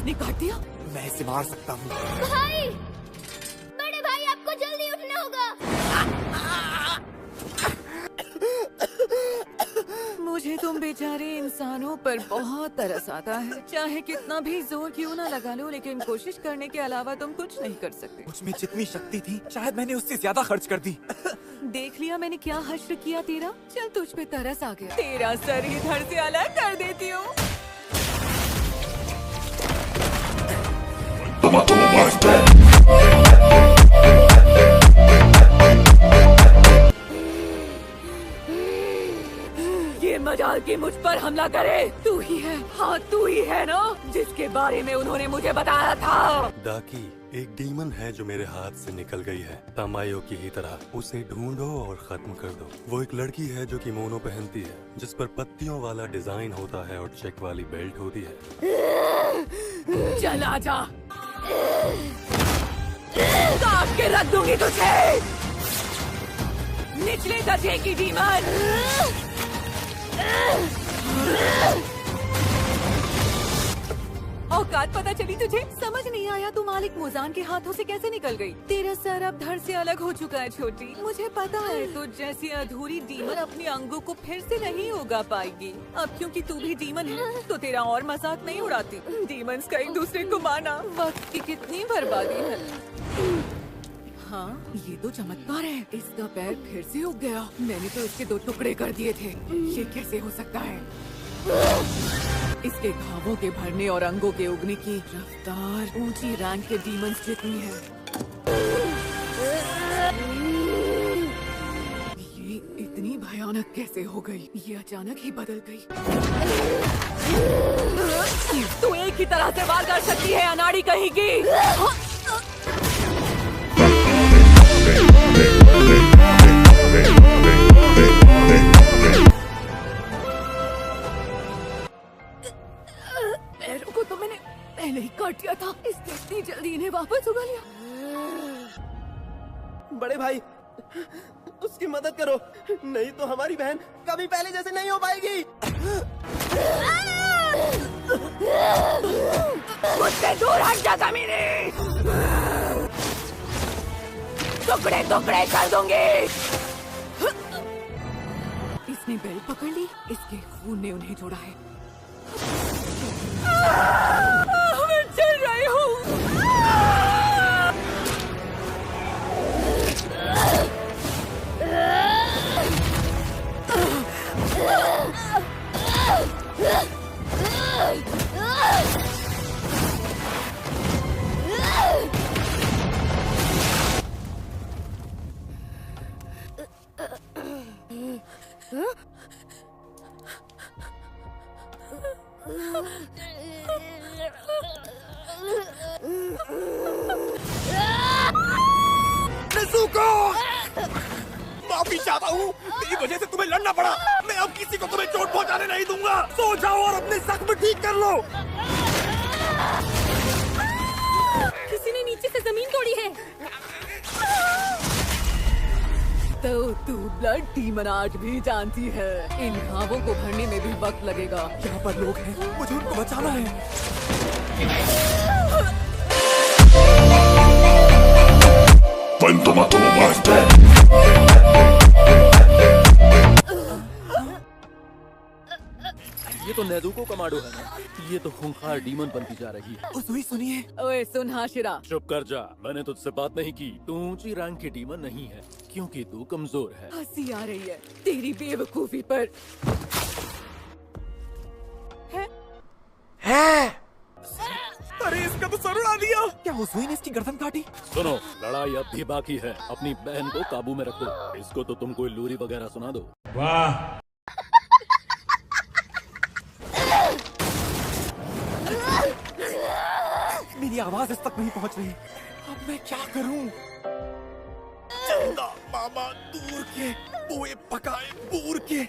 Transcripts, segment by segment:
इसने काट दिया। मैं इसे मार सकता हूँ। भाई, बड़े भाई आपको जल्दी उठना होगा। मुझे तुम बेचारे इंसानों पर बहुत तरस आता है। चाहे कितना भी जोर क्यों ना लगा लो, लेकिन कोशिश करने के अलावा तुम कुछ नहीं कर सकते। मुझमें जितनी शक्ति थी शायद मैंने उससे ज्यादा खर्च कर दी। देख लिया मैंने क्या हश्र किया तेरा। चल तुझ पे तरस आ गया, तेरा सर ही धड़ से अलग कर देती हूँ। ये मजाल की मुझ पर हमला करे। तू ही है, हाँ तू ही है ना, जिसके बारे में उन्होंने मुझे बताया था। डाकी, एक डीमन है जो मेरे हाथ से निकल गई है, तामायो की ही तरह। उसे ढूंढो और खत्म कर दो। वो एक लड़की है जो किमोनो पहनती है, जिस पर पत्तियों वाला डिजाइन होता है और चेक वाली बेल्ट होती है। चल आजा, काट के रख दूंगी तुझे, निचले दर्जे की डीमन। औकात पता चली तुझे? समझ नहीं आया तू मालिक मुजान के हाथों से कैसे निकल गई। तेरा सर अब धड़ से अलग हो चुका है छोटी। मुझे पता है तो जैसी अधूरी डीमन अपने अंगों को फिर से नहीं उगा पाएगी। अब क्योंकि तू भी डीमन है तो तेरा और मजाक नहीं उड़ाती। डीमंस का एक दूसरे को माना वक्त की कितनी बर्बादी है। हाँ ये तो चमत्कार है, इसका पैर फिर से उग गया। मैंने तो इसके 2 टुकड़े कर दिए थे। ये कैसे हो सकता है? इसके घावों के भरने और अंगों के उगने की रफ्तार ऊंची रैंक के डीमंस जितनी है। ये इतनी भयानक कैसे हो गई? ये अचानक ही बदल गई। तू एक ही तरह से वार कर सकती है अनाड़ी कहेगी। पैरों को तो मैंने पहले ही काट दिया था, इसने इतनी जल्दी इन्हें वापस उगा लिया। बड़े भाई, उसकी मदद करो, नहीं तो हमारी बहन कभी पहले जैसे नहीं हो पाएगी। मुझसे दूर हट जा कमीने, टुकड़े टुकड़े कर दूंगी। इसने बेल्ट पकड़ ली, इसके खून ने उन्हें जोड़ा है। मैं चल रही हूँ। माफी चाहता हूँ, तेरी वजह से तुम्हें लड़ना पड़ा। मैं अब किसी को तुम्हें चोट पहुँचाने नहीं दूंगा। सो जाओ और अपने जख्म ठीक कर लो। किसी ने नीचे से जमीन तोड़ी है। तो तू ब्लड डीमन आज भी जानती है, इन घावों को भरने में भी वक्त लगेगा। यहाँ पर लोग हैं, मुझे उनको बचाना है। ये तो नेज़ुको कमांडो है ना? ये तो खूंखार डीमन बनती जा रही है। सुई सुनिए। ओए सुन हाशिरा, चुप कर जा, मैंने तुझसे बात नहीं की। तू ऊंची रैंक की डीमन नहीं है, क्योंकि तू कमजोर है। हंसी आ रही है तेरी बेवकूफी पर। है? अरे इसका तो सर उड़ा दिया। क्या उस सुई ने इसकी गर्दन काटी? सुनो, लड़ाई अब भी बाकी है। अपनी बहन को काबू में रखो। इसको तो तुम कोई लूरी वगैरह सुना दो। वाह, मेरी आवाज इस तक नहीं पहुंच रही। अब मैं क्या करूं? चंदा मामा दूर के पोए पकाए बूर के।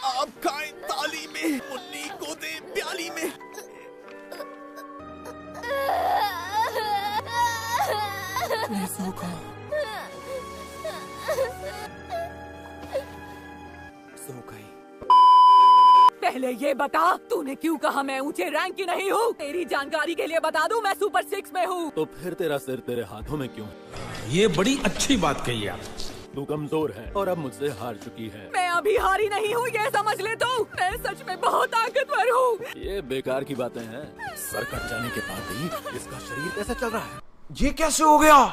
आप खाएं ताली में, मुन्नी को दे प्याली में। मैं सो गया। सो गई। पहले ये बता, तूने क्यों कहा मैं ऊंचे रैंक की नहीं हूँ? तेरी जानकारी के लिए बता दूं, मैं सुपर 6 में हूँ। तो फिर तेरा सिर तेरे हाथों में क्यों? ये बड़ी अच्छी बात कही आप। तू कमजोर है और अब मुझसे हार चुकी है। मैं अभी हारी नहीं हूँ, ये समझ ले तू। मैं सच में बहुत ताकतवर हूँ। ये बेकार की बातें हैं। सर कट जाने के बाद भी इसका शरीर कैसे चल रहा है? ये कैसे हो गया?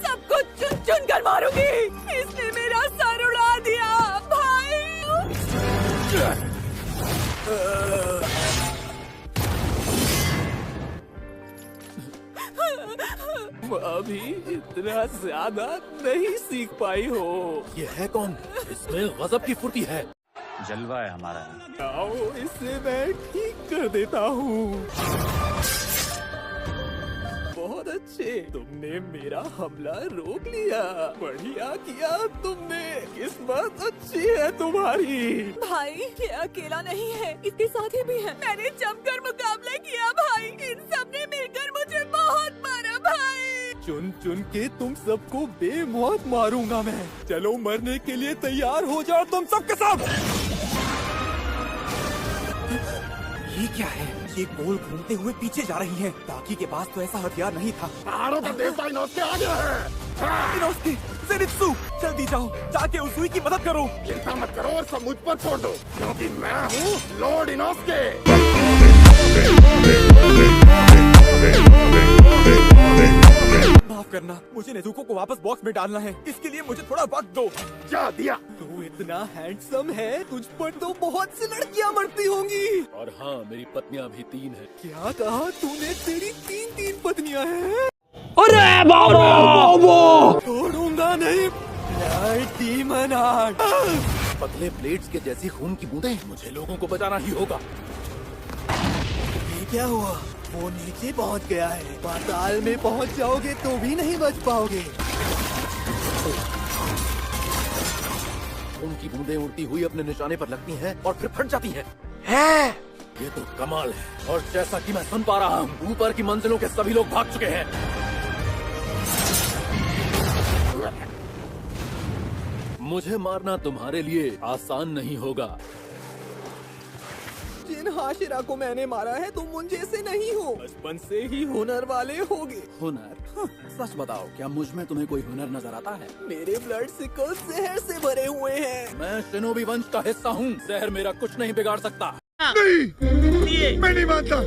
सब कुछ चुन चुन कर मारूंगी। इसने मेरा सर उड़ा दिया भाई। अभी इतना ज्यादा नहीं सीख पाई हो। ये है कौन? इसमें गजब की फुर्ती है। जलवा है हमारा। आओ इसे मैं ठीक कर देता हूँ। बहुत अच्छे, तुमने मेरा हमला रोक लिया। बढ़िया किया तुमने, किस्मत अच्छी है तुम्हारी। भाई ये अकेला नहीं है, इसके साथी भी है। मैंने जमकर मुकाबला किया भाई। इन सब ने मिलकर मुझे बहुत मारा भाई। चुन चुन के तुम सबको बेमौत मारूंगा मैं। चलो मरने के लिए तैयार हो जाओ तुम सबके सब। ये क्या है? ये गोल घूमते हुए पीछे जा रही हैं। ताकि के पास तो ऐसा हथियार नहीं था। पहाड़ों का देवता इनोस्के आ गया है। इनोस्के, ज़ेनित्सु, जल्दी जाओ, जाके उसूई की मदद करो। चिंता मत करो और सब मुझ पर छोड़ दो, क्योंकि मैं हूँ लॉर्ड इनोस्के। माफ करना, मुझे नेजुको को वापस बॉक्स में डालना है। इसके लिए मुझे थोड़ा वक्त दो। जा दिया। तू इतना हैंडसम है, तुझ पर तो बहुत सी लड़कियां मरती होंगी। और हाँ, मेरी पत्नियां भी 3 हैं। क्या कहा तूने? तेरी 3 पत्नियां हैं? अरे बाबा! छोड़ूंगा नहीं। Demon art. पतले प्लेट्स के जैसी खून की बूंदें। मुझे लोगों को बचाना ही होगा। ये क्या हुआ? वो नीचे पहुंच गया है। पाताल में पहुंच जाओगे तो भी नहीं बच पाओगे। खून की बूंदें उड़ती हुई अपने निशाने पर लगती हैं और फिर फट जाती हैं। ये तो कमाल है। और जैसा कि मैं सुन पा रहा हूँ, ऊपर की मंजिलों के सभी लोग भाग चुके हैं। मुझे मारना तुम्हारे लिए आसान नहीं होगा। जिन हाशिरा को मैंने मारा है तुम मुझ जैसे नहीं हो। बचपन से ही हुनर वाले होगे। हुनर? सच बताओ, क्या मुझ में तुम्हें कोई हुनर नजर आता है? मेरे ब्लड सिकल जहर से भरे हुए हैं। मैं शिनोबी वंश का हिस्सा हूँ। जहर मेरा कुछ नहीं बिगाड़ सकता। नहीं, मैं नहीं मानता।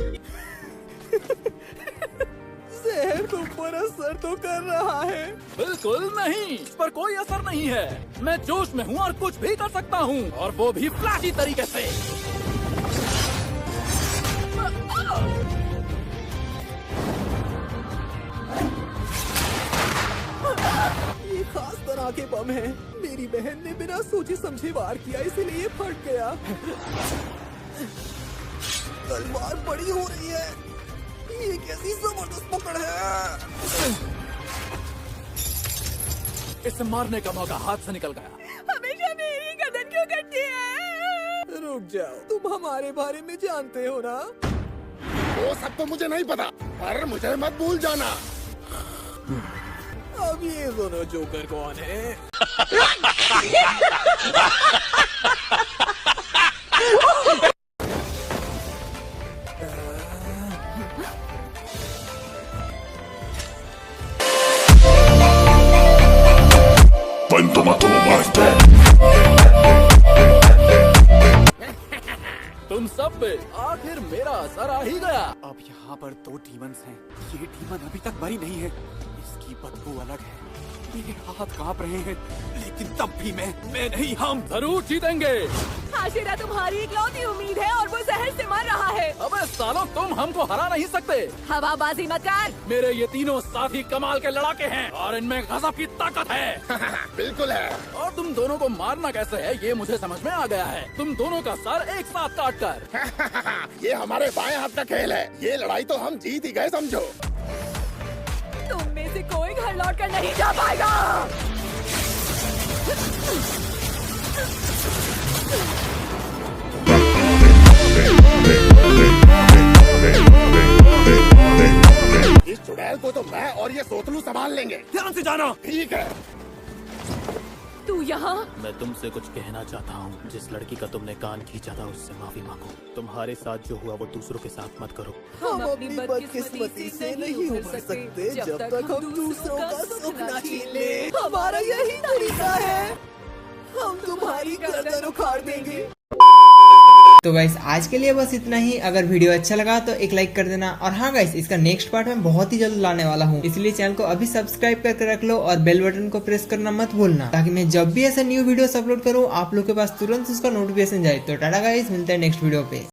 जहर तुम पर असर तो कर रहा है। बिल्कुल नहीं, इस पर कोई असर नहीं है। मैं जोश में हूँ और कुछ भी कर सकता हूँ, और वो भी फ्लैशी तरीके से। ये खास तरह के बम है। मेरी बहन ने बिना सोचे समझे वार किया, इसीलिए ये फट गया। तलवार बड़ी हो रही है। ये कैसी जबरदस्त पकड़ है। इसे मारने का मौका हाथ से निकल गया। हमेशा मेरी गर्दन क्यों कटती है? रुक जाओ, तुम हमारे बारे में जानते हो ना? वो सब तो मुझे नहीं पता, पर मुझे मत भूल जाना। अब ये दोनों जोकर कौन है? तुम सब पे आखिर मेरा असर आ ही गया। अब यहाँ पर 2 डीमंस हैं। ये डीमन अभी तक मरी नहीं है। इसकी बदबू अलग है। मेरे हाथ कांप रहे हैं, लेकिन तब भी मैं नहीं। हम जरूर जीतेंगे। हाशिरा तुम्हारी इकलौती उम्मीद है और वो जहर से मर रहा है। अबे सालों, तुम हमको हरा नहीं सकते। हवाबाजी मत कर। मेरे ये तीनों साथी कमाल के लड़ाके हैं और इनमें गजब की ताकत है। बिल्कुल है। और तुम दोनों को मारना कैसे है ये मुझे समझ में आ गया है। तुम दोनों का सर एक साथ काट कर। ये हमारे बाएं हाथ का खेल है। ये लड़ाई तो हम जीत ही गए समझो। तुम में से कोई घर लौट कर नहीं जा पाएगा। इस चुड़ैल को तो मैं और ये सोतलू संभाल लेंगे। ध्यान से जाना। ठीक है। तू यहाँ? मैं तुमसे कुछ कहना चाहता हूँ। जिस लड़की का तुमने कान खींचा था उससे माफी मांगो। तुम्हारे साथ जो हुआ वो दूसरों के साथ मत करो। हम अपनी बदकिस्मती से नहीं उभर सकते जब तक हम दूसरों का सुख न छीन ले। हमारा यही तरीका है, हम तुम्हारी गर्दन उखाड़ देंगे। तो गाइस आज के लिए बस इतना ही। अगर वीडियो अच्छा लगा तो एक लाइक कर देना। और हाँ गाइस, इसका नेक्स्ट पार्ट मैं बहुत ही जल्द लाने वाला हूँ, इसलिए चैनल को अभी सब्सक्राइब करके रख लो और बेल बटन को प्रेस करना मत भूलना, ताकि मैं जब भी ऐसा न्यू वीडियो अपलोड करूँ आप लोग के पास तुरंत उसका नोटिफिकेशन जाए। तो टाटा गाइस, मिलते हैं नेक्स्ट वीडियो पे।